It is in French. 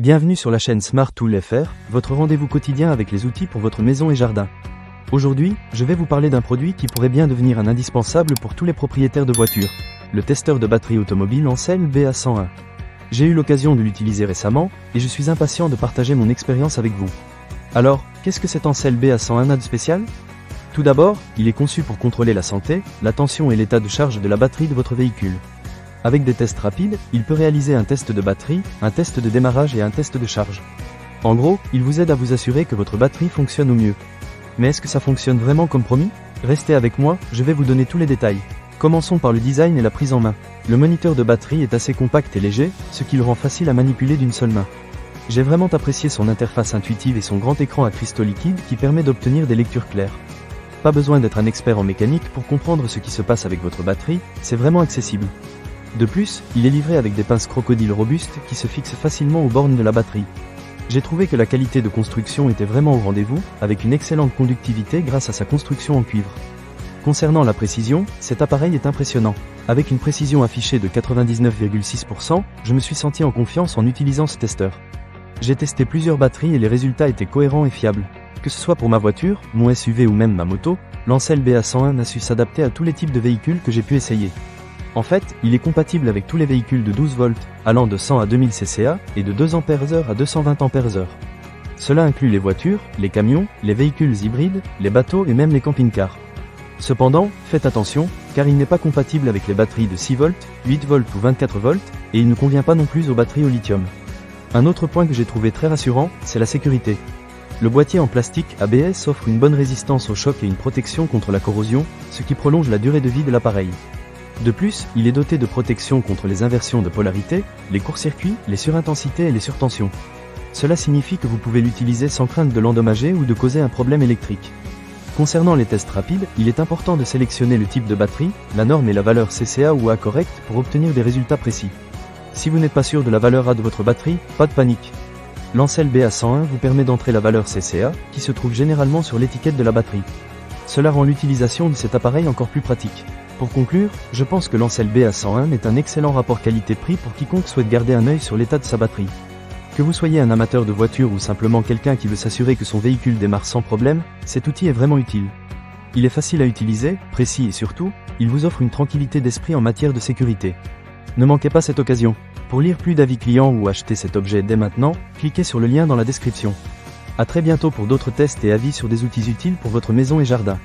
Bienvenue sur la chaîne Smart Tool FR, votre rendez-vous quotidien avec les outils pour votre maison et jardin. Aujourd'hui, je vais vous parler d'un produit qui pourrait bien devenir un indispensable pour tous les propriétaires de voitures, le testeur de batterie automobile Ancel BA101. J'ai eu l'occasion de l'utiliser récemment, et je suis impatient de partager mon expérience avec vous. Alors, qu'est-ce que cet Ancel BA101 a de spécial ? Tout d'abord, il est conçu pour contrôler la santé, la tension et l'état de charge de la batterie de votre véhicule. Avec des tests rapides, il peut réaliser un test de batterie, un test de démarrage et un test de charge. En gros, il vous aide à vous assurer que votre batterie fonctionne au mieux. Mais est-ce que ça fonctionne vraiment comme promis ? Restez avec moi, je vais vous donner tous les détails. Commençons par le design et la prise en main. Le moniteur de batterie est assez compact et léger, ce qui le rend facile à manipuler d'une seule main. J'ai vraiment apprécié son interface intuitive et son grand écran à cristaux liquides qui permet d'obtenir des lectures claires. Pas besoin d'être un expert en mécanique pour comprendre ce qui se passe avec votre batterie, c'est vraiment accessible. De plus, il est livré avec des pinces crocodile robustes qui se fixent facilement aux bornes de la batterie. J'ai trouvé que la qualité de construction était vraiment au rendez-vous, avec une excellente conductivité grâce à sa construction en cuivre. Concernant la précision, cet appareil est impressionnant. Avec une précision affichée de 99,6%, je me suis senti en confiance en utilisant ce testeur. J'ai testé plusieurs batteries et les résultats étaient cohérents et fiables. Que ce soit pour ma voiture, mon SUV ou même ma moto, l'Ancel BA101 a su s'adapter à tous les types de véhicules que j'ai pu essayer. En fait, il est compatible avec tous les véhicules de 12 volts, allant de 100 à 2000 cca, et de 2 ampères à 220 ampères. Cela inclut les voitures, les camions, les véhicules hybrides, les bateaux et même les camping-cars. Cependant, faites attention, car il n'est pas compatible avec les batteries de 6 volts, 8 volts ou 24 volts, et il ne convient pas non plus aux batteries au lithium. Un autre point que j'ai trouvé très rassurant, c'est la sécurité. Le boîtier en plastique ABS offre une bonne résistance au choc et une protection contre la corrosion, ce qui prolonge la durée de vie de l'appareil. De plus, il est doté de protection contre les inversions de polarité, les courts-circuits, les surintensités et les surtensions. Cela signifie que vous pouvez l'utiliser sans crainte de l'endommager ou de causer un problème électrique. Concernant les tests rapides, il est important de sélectionner le type de batterie, la norme et la valeur cca ou A correcte pour obtenir des résultats précis. Si vous n'êtes pas sûr de la valeur A de votre batterie, pas de panique. L'Ancel BA101 vous permet d'entrer la valeur cca, qui se trouve généralement sur l'étiquette de la batterie. Cela rend l'utilisation de cet appareil encore plus pratique. Pour conclure, je pense que l'Ancel BA101 est un excellent rapport qualité-prix pour quiconque souhaite garder un œil sur l'état de sa batterie. Que vous soyez un amateur de voiture ou simplement quelqu'un qui veut s'assurer que son véhicule démarre sans problème, cet outil est vraiment utile. Il est facile à utiliser, précis et surtout, il vous offre une tranquillité d'esprit en matière de sécurité. Ne manquez pas cette occasion. Pour lire plus d'avis clients ou acheter cet objet dès maintenant, cliquez sur le lien dans la description. A très bientôt pour d'autres tests et avis sur des outils utiles pour votre maison et jardin.